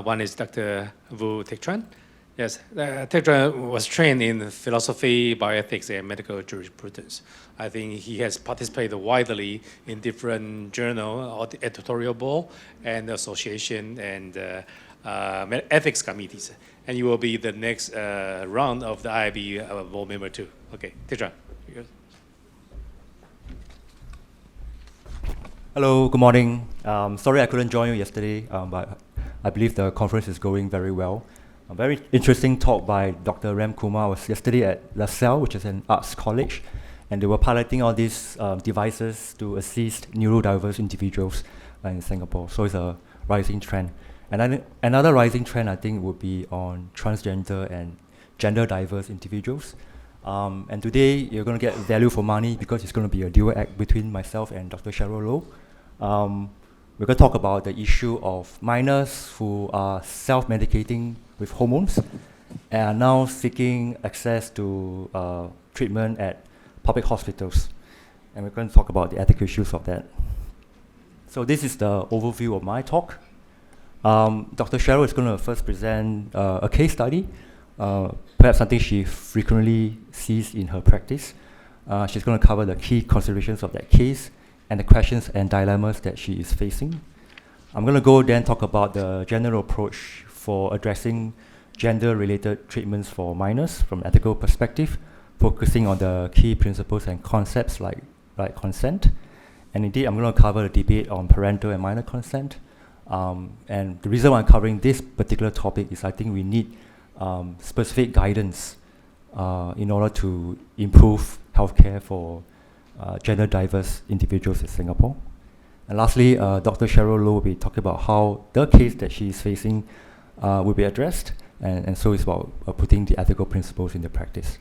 One is Dr. Voo Teck Chuan. Yes, Teck Chuan was trained in philosophy, bioethics, and medical jurisprudence. I think he has participated widely in different journal, editorial board, and association, and ethics committees. And you will be the next round of the IIB board member too. Okay, Teck Chuan. Hello, good morning. Sorry I couldn't join you yesterday, but I believe the conference is going very well. A very interesting talk by Dr. Ram Kumar was yesterday at LaSalle, which is an arts college, and they were piloting all these devices to assist neurodiverse individuals in Singapore. So it's a rising trend. And another rising trend, I think, would be on transgender and gender diverse individuals. And today, you're going to get value for money because it's going to be a dual act between myself and Dr. Cheryl Loh. We're going to talk about the issue of minors who are self-medicating with hormones and are now seeking access to treatment at public hospitals. And we're going to talk about the ethical issues of that. So this is the overview of my talk. Dr. Cheryl is going to first present a case study, perhaps something she frequently sees in her practice. She's going to cover the key considerations of that case and the questions and dilemmas that she is facing. I'm going to go then talk about the general approach for addressing gender-related treatments for minors from an ethical perspective, focusing on the key principles and concepts like consent. And indeed, I'm going to cover the debate on parental and minor consent. And the reason why I'm covering this particular topic is I think we need specific guidance in order to improve healthcare for gender diverse individuals in Singapore. And lastly, Dr. Cheryl Loh will be talking about how the case that she is facing will be addressed, and so it's about putting the ethical principles into practice.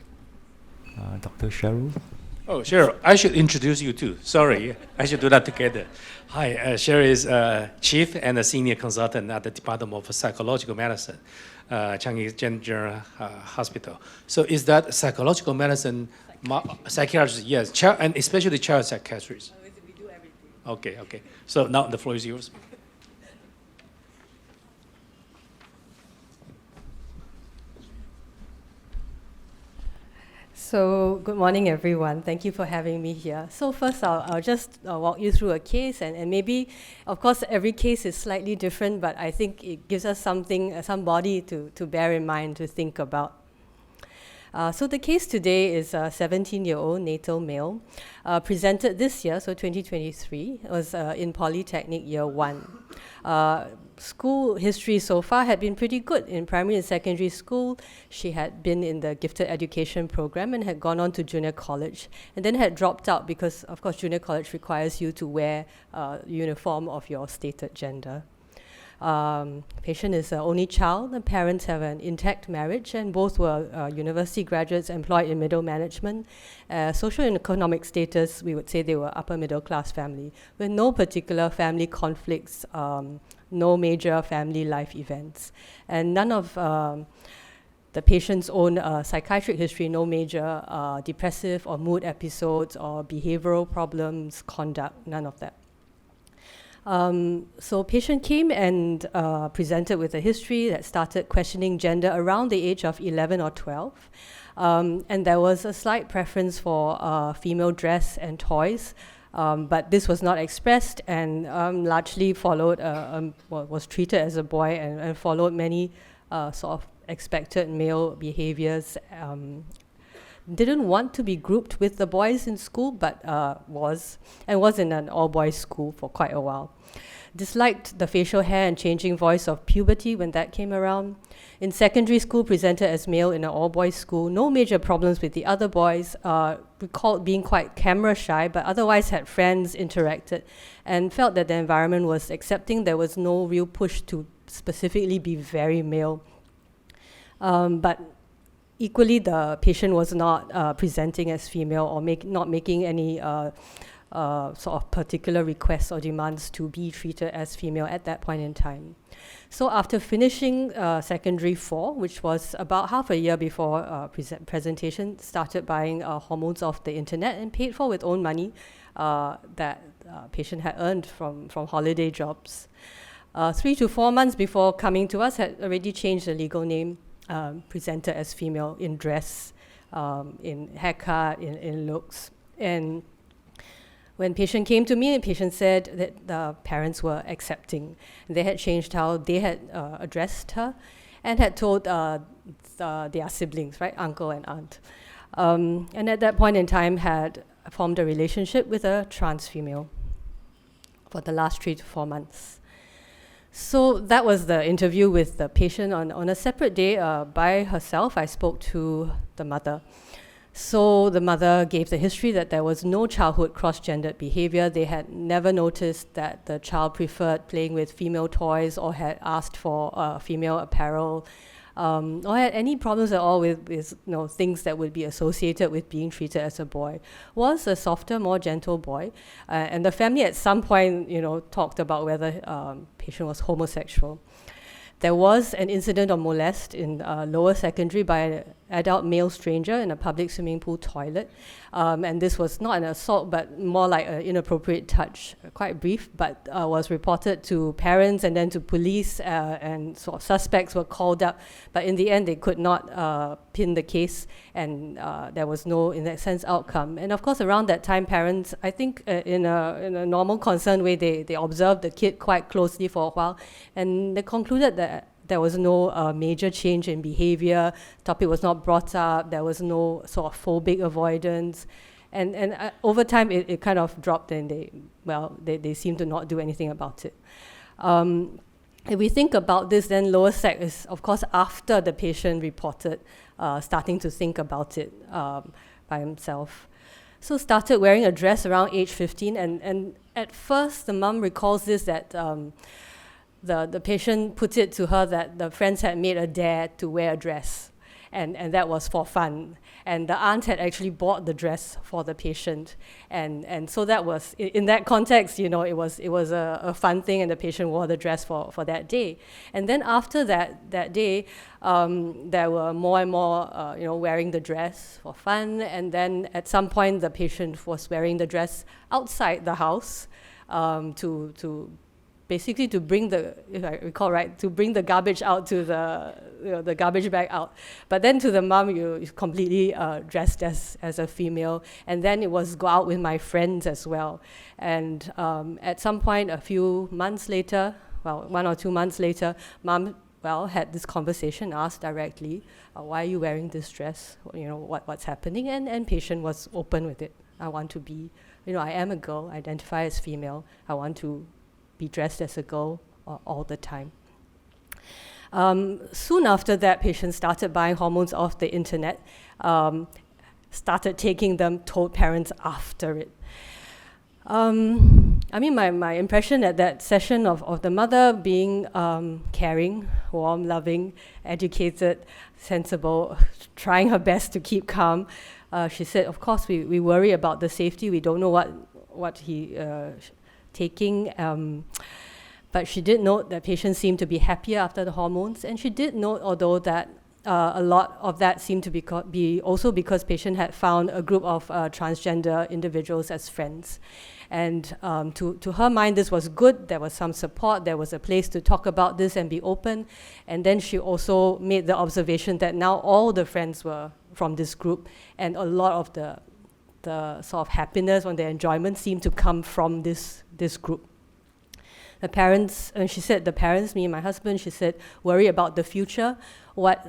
Dr. Cheryl? Oh, Cheryl, I should introduce you too. Sorry, I should do that together. Hi, Cheryl is Chief and a Senior Consultant at the Department of Psychological Medicine, Changi General Hospital. So is that psychological medicine, psychiatrist? Yes, and especially child psychiatrists. We do everything. Okay. So now the floor is yours. So good morning, everyone. Thank you for having me here. So first, I'll just walk you through a case, and maybe, of course, every case is slightly different, but I think it gives us something, somebody to bear in mind, to think about. So the case today is a 17-year-old natal male, presented this year, so 2023, was in Polytechnic Year 1. School history so far had been pretty good. In primary and secondary school, she had been in the gifted education program and had gone on to junior college, and then had dropped out because, of course, junior college requires you to wear a uniform of your stated gender. Patient is the only child. The parents have an intact marriage, and both were university graduates employed in middle management. Social and economic status, we would say they were upper middle class family, with no particular family conflicts, no major family life events. And none of the patient's own psychiatric history, no major depressive or mood episodes or behavioral problems, conduct, none of that. So patient came and presented with a history that started questioning gender around the age of 11 or 12. And there was a slight preference for female dress and toys, but this was not expressed, and largely followed, was treated as a boy and followed many sort of expected male behaviors. Didn't want to be grouped with the boys in school, but was in an all-boys school for quite a while. Disliked the facial hair and changing voice of puberty when that came around. In secondary school, presented as male in an all-boys school. No major problems with the other boys. Recalled being quite camera shy, but otherwise had friends, interacted, and felt that the environment was accepting. There was no real push to specifically be very male. But equally, the patient was not presenting as female or not making any sort of particular requests or demands to be treated as female at that point in time. So after finishing secondary 4, which was about half a year before presentation, started buying hormones off the internet and paid for with own money that patient had earned from holiday jobs. 3 to 4 months before coming to us, had already changed the legal name, presented as female in dress, in haircut, in looks. And when patient came to me, the patient said that the parents were accepting. They had changed how they had addressed her and had told their siblings, right, uncle and aunt. And at that point in time had formed a relationship with a trans female for the last 3 to 4 months. So that was the interview with the patient. On a separate day, by herself, I spoke to the mother. So the mother gave the history that there was no childhood cross-gendered behavior. They had never noticed that the child preferred playing with female toys or had asked for female apparel, or had any problems at all with things that would be associated with being treated as a boy. Was a softer, more gentle boy. And the family at some point, talked about whether patient was homosexual. There was an incident of molest in lower secondary by an adult male stranger in a public swimming pool toilet. And this was not an assault, but more like an inappropriate touch, quite brief, but was reported to parents and then to police, and sort of suspects were called up. But in the end, they could not pin the case, and there was no, in that sense, outcome. And of course, around that time, parents, I think in a normal concerned way, they observed the kid quite closely for a while, and they concluded that there was no major change in behavior, topic was not brought up, there was no sort of phobic avoidance. And over time, it kind of dropped, and they seemed to not do anything about it. If we think about this, then lower sec is, of course, after the patient reported, starting to think about it by himself. So started wearing a dress around age 15, and at first, the mom recalls this, that the patient put it to her that the friends had made a dare to wear a dress, and that was for fun. And the aunt had actually bought the dress for the patient, and so that was, in that context, it was a fun thing, and the patient wore the dress for that day. And then after that day, there were more and more, wearing the dress for fun, and then at some point the patient was wearing the dress outside the house to basically to bring the, if I recall right, to bring the garbage out to the garbage bag out. But then to the mom, you completely dressed as a female. And then it was go out with my friends as well. And at some point, a few months later, 1 or 2 months later, mom, had this conversation, asked directly, why are you wearing this dress? What's happening? And patient was open with it. I want to be, I am a girl, identify as female. I want to be dressed as a girl all the time. Soon after that, patients started buying hormones off the internet, started taking them, told parents after it. My impression at that session of the mother being caring, warm, loving, educated, sensible, trying her best to keep calm. She said, of course, we worry about the safety. We don't know what he taking, but she did note that patients seemed to be happier after the hormones, and she did note, although, that a lot of that seemed to be also because patient had found a group of transgender individuals as friends. And to her mind, this was good. There was some support. There was a place to talk about this and be open. And then she also made the observation that now all the friends were from this group, and a lot of the sort of happiness or the enjoyment seemed to come from this group. The parents, and she said, the parents, me and my husband, she said, worry about the future. What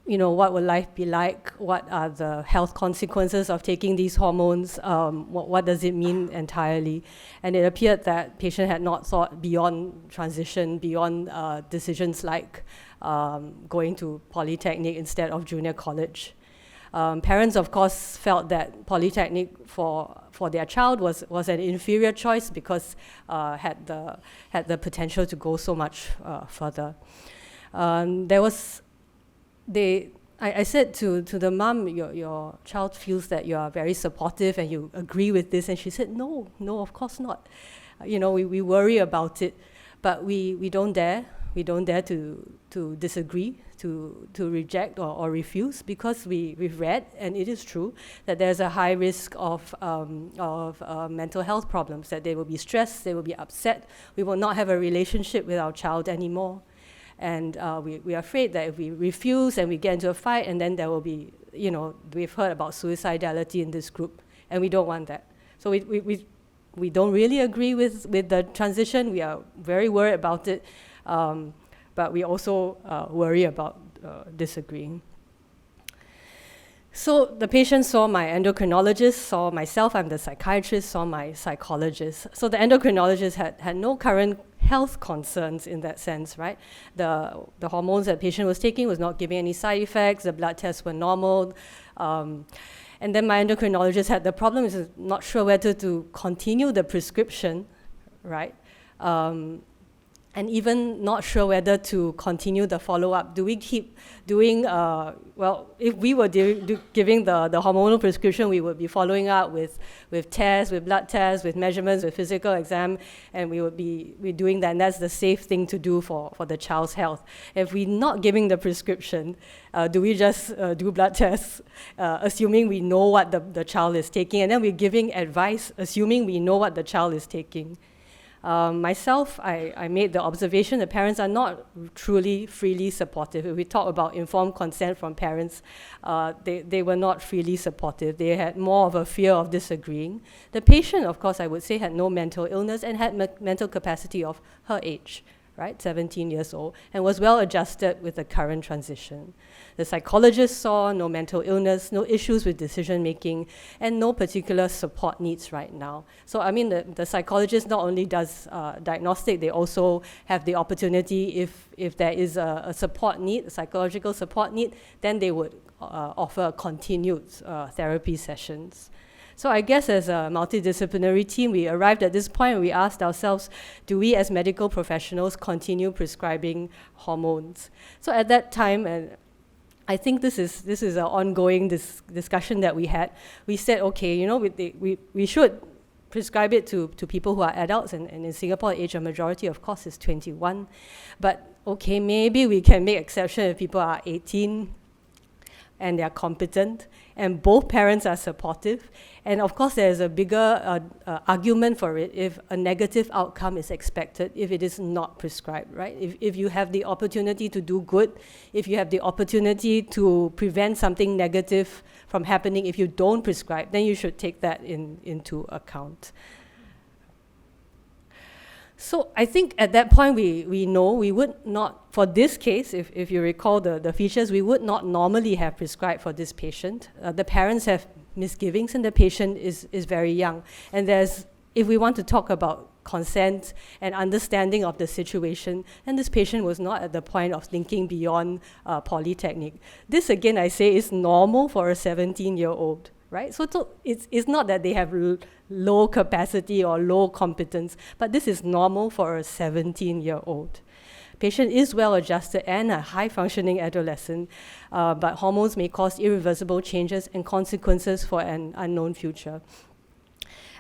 will life be like? What are the health consequences of taking these hormones? What does it mean entirely? And it appeared that patient had not thought beyond transition, beyond decisions like going to Polytechnic instead of junior college. Parents, of course, felt that Polytechnic for their child was an inferior choice because had the potential to go so much further. I said to the mom, your child feels that you are very supportive and you agree with this, and she said, no, of course not. We worry about it, but we don't dare. We don't dare to disagree, to reject or refuse, because we've read, and it is true, that there's a high risk of mental health problems, that they will be stressed, they will be upset, we will not have a relationship with our child anymore. And we are afraid that if we refuse and we get into a fight, and then there will be, we've heard about suicidality in this group, and we don't want that. So we don't really agree with the transition. We are very worried about it, but we also worry about disagreeing. So the patient saw my endocrinologist, saw myself, I'm the psychiatrist, saw my psychologist. So the endocrinologist had no current health concerns in that sense, right? The hormones that the patient was taking was not giving any side effects, the blood tests were normal. And then my endocrinologist had the problem, is not sure whether to continue the prescription, right? And even not sure whether to continue the follow-up. Do we keep doing, if we were giving the hormonal prescription, we would be following up with tests, with blood tests, with measurements, with physical exam, and we would be doing that, and that's the safe thing to do for the child's health. If we're not giving the prescription, do we just do blood tests, assuming we know what the child is taking, and then we're giving advice, assuming we know what the child is taking? Myself, I made the observation that parents are not truly freely supportive. If we talk about informed consent from parents, they were not freely supportive. They had more of a fear of disagreeing. The patient, of course, I would say, had no mental illness and had mental capacity of her age, right, 17 years old, and was well adjusted with the current transition. The psychologist saw no mental illness, no issues with decision making, and no particular support needs right now. So I mean, the psychologist not only does diagnostic, they also have the opportunity, if there is a support need, a psychological support need, then they would offer continued therapy sessions. So I guess as a multidisciplinary team, we arrived at this point and we asked ourselves, do we as medical professionals continue prescribing hormones? So at that time, and I think this is an ongoing discussion that we had, we said, okay, we should prescribe it to people who are adults, and in Singapore, the age of majority, of course, is 21. But okay, maybe we can make exception if people are 18 and they are competent, and both parents are supportive. And of course, there's a bigger argument for it if a negative outcome is expected, if it is not prescribed, right? If you have the opportunity to do good, if you have the opportunity to prevent something negative from happening, if you don't prescribe, then you should take that into account. So I think at that point, we know we would not, for this case, if you recall the features, we would not normally have prescribed for this patient. The parents have misgivings and the patient is very young. And if we want to talk about consent and understanding of the situation, and this patient was not at the point of thinking beyond polytechnic. This again, I say, is normal for a 17-year-old. Right? So it's not that they have low capacity or low competence, but this is normal for a 17-year-old. Patient is well adjusted and a high-functioning adolescent, but hormones may cause irreversible changes and consequences for an unknown future.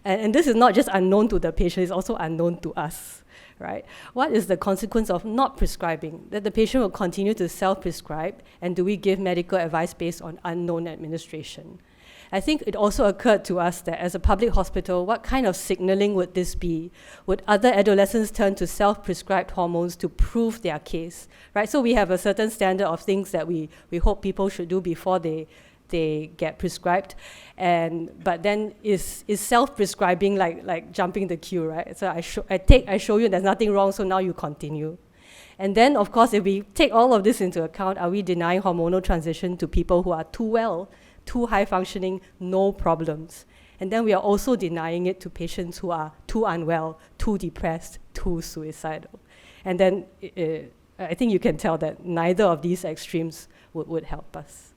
And this is not just unknown to the patient, it's also unknown to us. Right? What is the consequence of not prescribing? That the patient will continue to self-prescribe, and do we give medical advice based on unknown administration? I think it also occurred to us that as a public hospital, what kind of signaling would this be? Would other adolescents turn to self-prescribed hormones to prove their case? Right? So we have a certain standard of things that we hope people should do before they get prescribed. But then is self-prescribing like jumping the queue, right? So I show you there's nothing wrong, so now you continue. And then, of course, if we take all of this into account, are we denying hormonal transition to people who are too well, too high functioning, no problems? And then we are also denying it to patients who are too unwell, too depressed, too suicidal. And then I think you can tell that neither of these extremes would help us.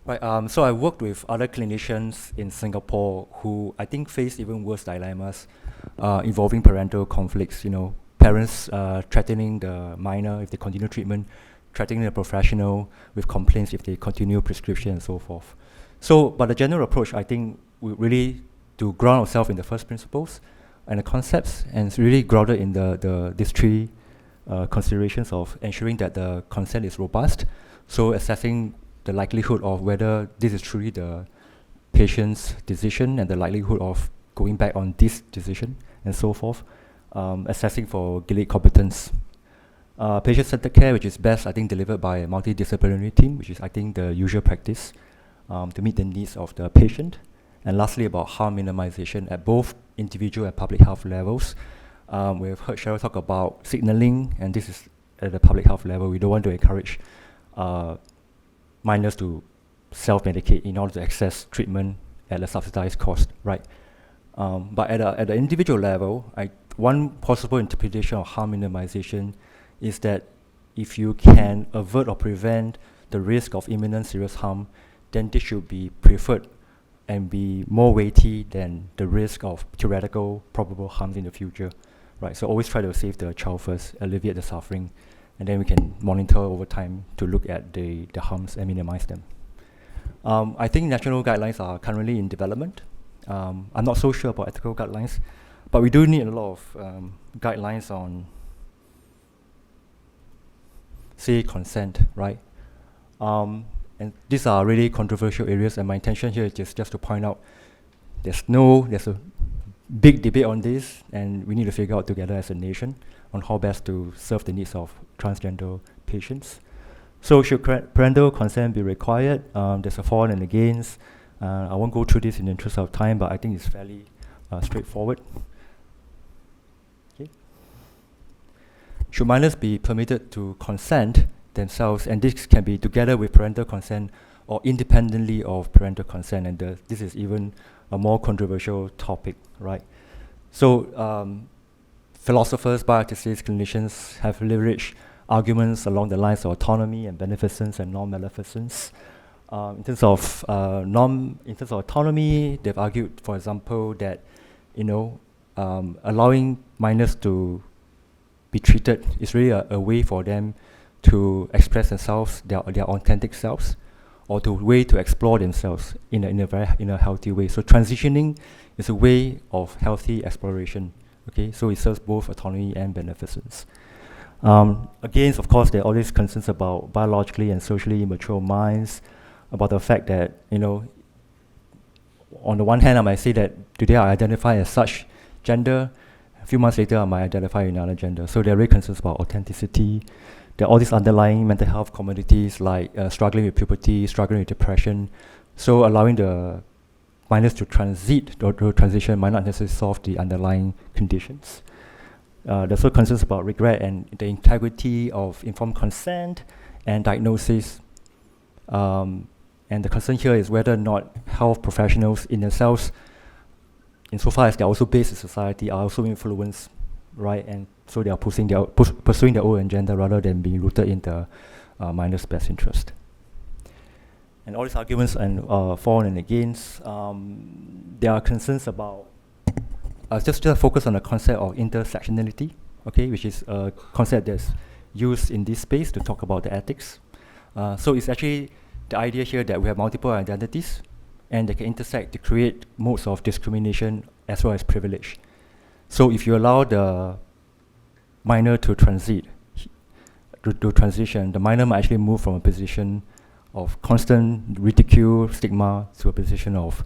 Right, so I worked with other clinicians in Singapore who I think face even worse dilemmas involving parental conflicts, parents threatening the minor if they continue treatment, threatening the professional with complaints if they continue prescription and so forth. So, but the general approach, I think, we really to ground ourselves in the first principles and the concepts, and it's really grounded in these three considerations of ensuring that the consent is robust, so assessing the likelihood of whether this is truly the patient's decision and the likelihood of going back on this decision and so forth, assessing for Gilead competence. Patient-centered care, which is best, I think, delivered by a multidisciplinary team, which is, I think, the usual practice to meet the needs of the patient. And lastly, about harm minimization at both individual and public health levels. We've heard Cheryl talk about signaling, and this is at the public health level. We don't want to encourage minors to self-medicate in order to access treatment at a subsidized cost, right? But at the individual level, one possible interpretation of harm minimization is that if you can avert or prevent the risk of imminent serious harm, then this should be preferred and be more weighty than the risk of theoretical probable harms in the future, right? So always try to save the child first, alleviate the suffering, and then we can monitor over time to look at the harms and minimize them. I think national guidelines are currently in development. I'm not so sure about ethical guidelines, but we do need a lot of guidelines on, say, consent, right? And these are really controversial areas, and my intention here is just to point out there's a big debate on this, and we need to figure out together as a nation on how best to serve the needs of transgender patients. So should parental consent be required? There's a for and against. I won't go through this in the interest of time, but I think it's fairly straightforward. Okay. Should minors be permitted to consent themselves, and this can be together with parental consent or independently of parental consent, and this is even a more controversial topic, right? So philosophers, bioethicists, clinicians have leveraged arguments along the lines of autonomy and beneficence and non-maleficence. In terms of autonomy, they've argued, for example, that allowing minors to be treated is really a way for them to express themselves, their authentic selves, or to way to explore themselves in a healthy way. So transitioning is a way of healthy exploration. Okay, so it serves both autonomy and beneficence. Again, of course, there are all these concerns about biologically and socially immature minds, about the fact that, on the one hand, I might say that today I identify as such gender, a few months later I might identify in another gender. So there are really concerns about authenticity. There are all these underlying mental health commodities like struggling with puberty, struggling with depression. So allowing the minors to transition might not necessarily solve the underlying conditions. There's also concerns about regret and the integrity of informed consent and diagnosis. And the concern here is whether or not health professionals in themselves, insofar as they're also based in society, are also influenced, right? And so they are pursuing their own agenda rather than being rooted in the minor's best interest. And all these arguments and for and against, there are concerns about just focus on the concept of intersectionality, okay, which is a concept that's used in this space to talk about the ethics. So it's actually the idea here that we have multiple identities and they can intersect to create modes of discrimination as well as privilege. So if you allow the minor to transition, the minor might actually move from a position of constant ridicule, stigma, to a position of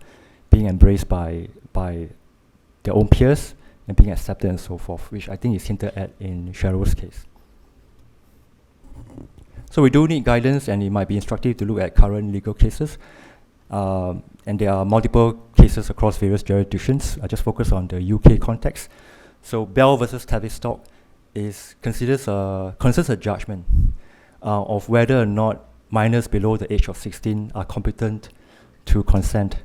being embraced by their own peers and being accepted and so forth, which I think is hinted at in Cheryl's case. So we do need guidance, and it might be instructive to look at current legal cases. And there are multiple cases across various jurisdictions. I just focus on the UK context. So Bell versus Tavistock considers a judgment of whether or not minors below the age of 16 are competent to consent.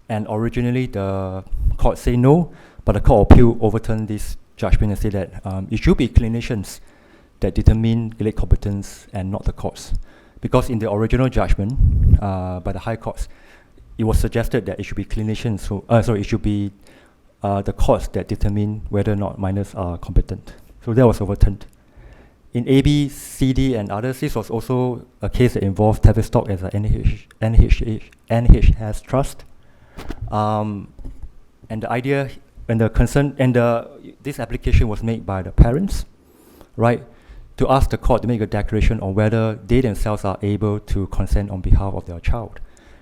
And originally the court said no, but the Court of Appeal overturned this judgment and said that it should be clinicians that determine Gilead competence and not the courts. Because in the original judgment by the High Courts, it was suggested that it should be clinicians, it should be the courts that determine whether or not minors are competent. So that was overturned. In AB, CD, and others, this was also a case that involved Tavistock as a NHS trust. And the idea and the concern and this application was made by the parents, right, to ask the court to make a declaration on whether they themselves are able to consent on behalf of their child.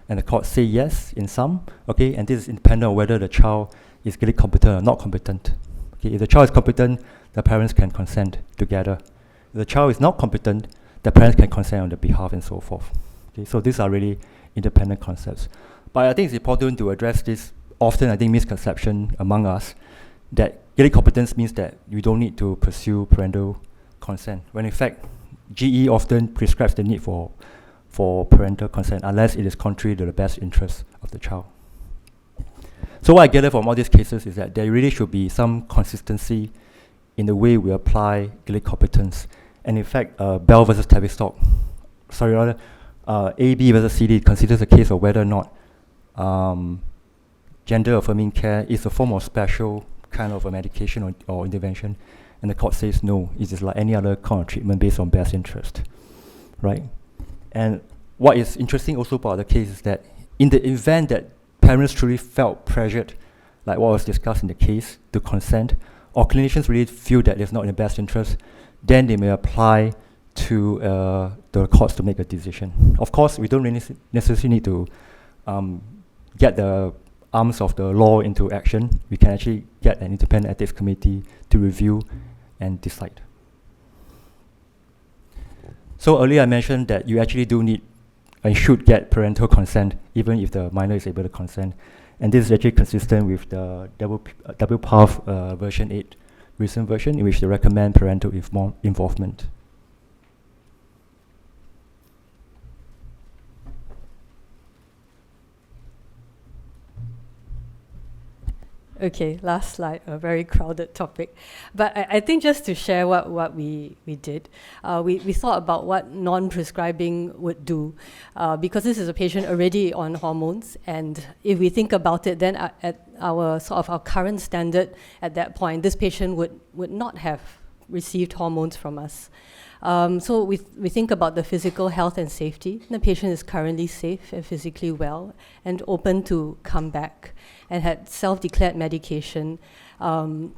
And the court say yes in some, okay, and this is independent of whether the child is legally competent or not competent. Okay, if the child is competent, the parents can consent together. If the child is not competent, the parents can consent on their behalf and so forth. Okay, so these are really independent concepts. But I think it's important to address this often, I think, misconception among us that legal competence means that you don't need to pursue parental consent, when in fact, GE often prescribes the need for parental consent unless it is contrary to the best interest of the child. So what I gather from all these cases is that there really should be some consistency in the way we apply legal competence. And in fact, Bell versus Tavistock, AB versus CD considers a case of whether or not gender-affirming care is a form of special kind of a medication or intervention, and the court says no, it is like any other kind of treatment based on best interest, right? And what is interesting also about the case is that in the event that parents truly felt pressured, like what was discussed in the case, to consent, or clinicians really feel that it's not in the best interest, then they may apply to the courts to make a decision. Of course, we don't really necessarily need to get the arms of the law into action. We can actually get an independent ethics committee to review and decide. So earlier I mentioned that you actually do need and should get parental consent even if the minor is able to consent. And this is actually consistent with the WPATH version 8 recent version, in which they recommend parental involvement. Okay, last slide, a very crowded topic. But I think just to share what we did, we thought about what non-prescribing would do, because this is a patient already on hormones, and if we think about it, then at our current standard at that point, this patient would not have received hormones from us. So we think about the physical health and safety. The patient is currently safe and physically well and open to come back and had self-declared medication. And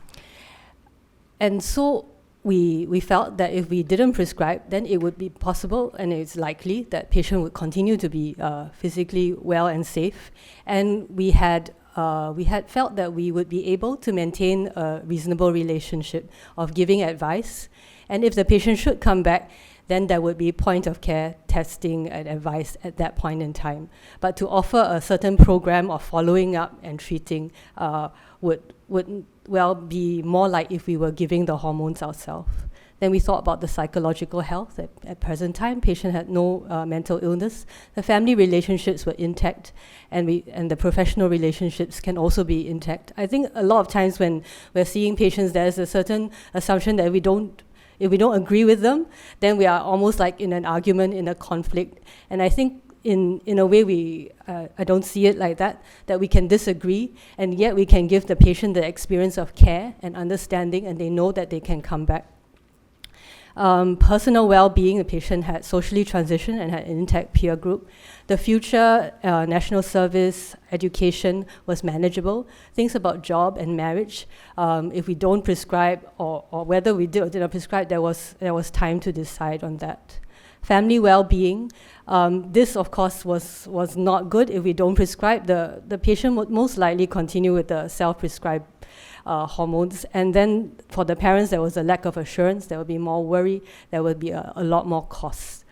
so we felt that if we didn't prescribe, then it would be possible and it's likely that patient would continue to be physically well and safe. And we had felt that we would be able to maintain a reasonable relationship of giving advice. And if the patient should come back, then there would be point of care testing and advice at that point in time. But to offer a certain program of following up and treating would well be more like if we were giving the hormones ourselves. Then we thought about the psychological health. At present time, patient had no mental illness. The family relationships were intact, and the professional relationships can also be intact. I think a lot of times when we're seeing patients, there's a certain assumption that if we don't agree with them, then we are almost like in an argument, in a conflict. And I think in a way I don't see it like that we can disagree, and yet we can give the patient the experience of care and understanding, and they know that they can come back. Personal well-being, the patient had socially transitioned and had an intact peer group. The future national service education was manageable. Things about job and marriage, if we don't prescribe or whether we did or did not prescribe, there was time to decide on that. Family well-being, this of course was not good. If we don't prescribe, the patient would most likely continue with the self-prescribed hormones. And then for the parents, there was a lack of assurance, there would be more worry, there would be a lot more costs.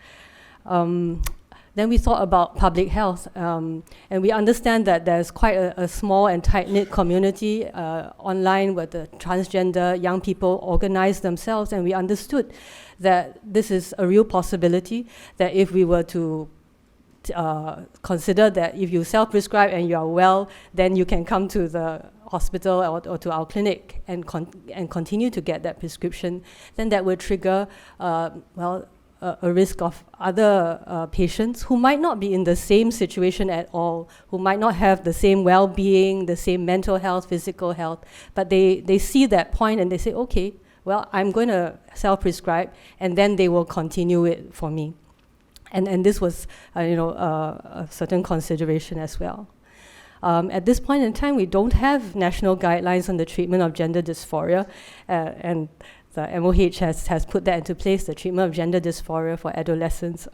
Then we thought about public health, and we understand that there's quite a small and tight-knit community online where the transgender young people organize themselves, and we understood that this is a real possibility, that if we were to consider that if you self-prescribe and you are well, then you can come to the hospital or to our clinic and continue to get that prescription, then that would trigger a risk of other patients who might not be in the same situation at all, who might not have the same well-being, the same mental health, physical health, but they see that point and they say, okay, well, I'm going to self-prescribe, and then they will continue it for me. And this was, a certain consideration as well. At this point in time, we don't have national guidelines on the treatment of gender dysphoria, and the MOH has put that into place, the treatment of gender dysphoria for adolescents,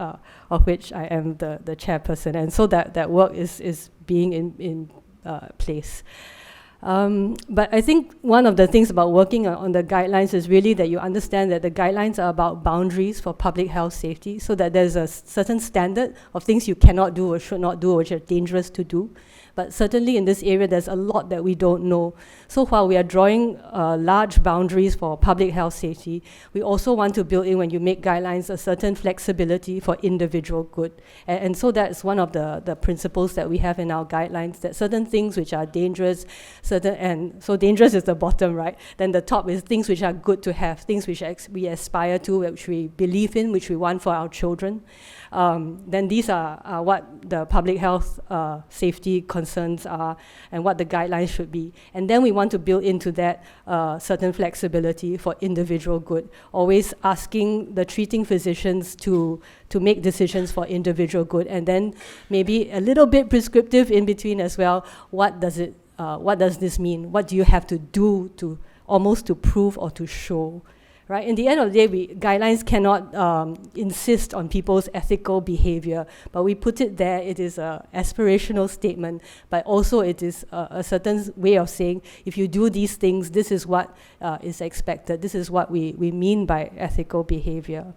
of which I am the chairperson. And so that work is being in place. But I think one of the things about working on the guidelines is really that you understand that the guidelines are about boundaries for public health safety, so that there's a certain standard of things you cannot do or should not do or which are dangerous to do. But certainly in this area, there's a lot that we don't know. So while we are drawing large boundaries for public health safety, we also want to build in, when you make guidelines, a certain flexibility for individual good. And so that's one of the principles that we have in our guidelines, that certain things which are dangerous, and so dangerous is the bottom, right? Then the top is things which are good to have, things which we aspire to, which we believe in, which we want for our children. Then these are what the public health safety concerns are and what the guidelines should be. And then we want to build into that certain flexibility for individual good, always asking the treating physicians to make decisions for individual good, and then maybe a little bit prescriptive in between as well. What does this mean? What do you have to do to almost to prove or to show? Right? In the end of the day, guidelines cannot insist on people's ethical behavior, but we put it there. It is an aspirational statement, but also it is a certain way of saying, if you do these things, this is what is expected. This is what we mean by ethical behavior.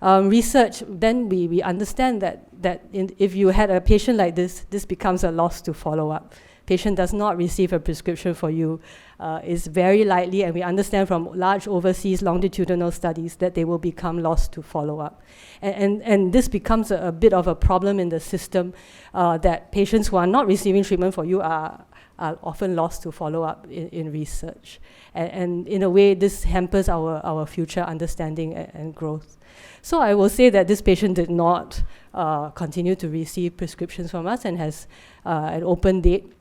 Research, then we understand that if you had a patient like this becomes a loss to follow up. Patient does not receive a prescription for you, is very likely, and we understand from large overseas longitudinal studies, that they will become lost to follow-up. And this becomes a bit of a problem in the system, that patients who are not receiving treatment for you are often lost to follow-up in research. And in a way, this hampers our future understanding and growth. So I will say that this patient did not continue to receive prescriptions from us and has an open date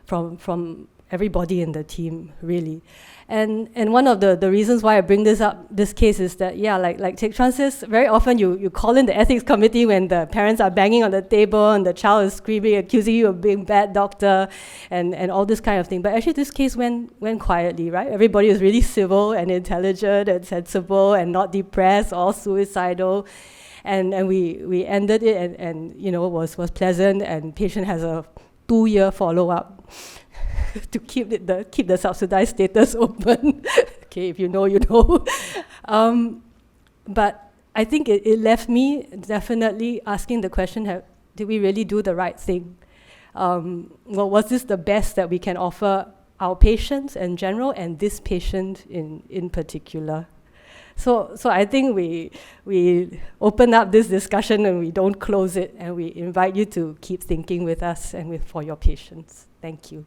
from everybody in the team, really. And one of the reasons why I bring this case is that, like Teck Chuan says, very often you call in the ethics committee when the parents are banging on the table and the child is screaming, accusing you of being bad doctor, and all this kind of thing. But actually this case went quietly, right? Everybody was really civil and intelligent and sensible and not depressed or suicidal. And we ended it and was pleasant, and patient has a 2-year follow-up to keep the subsidized status open. Okay, if you know, you know. But I think it left me definitely asking the question, did we really do the right thing? Was this the best that we can offer our patients in general and this patient in particular? So I think we open up this discussion and we don't close it, and we invite you to keep thinking with us and for your patients. Thank you.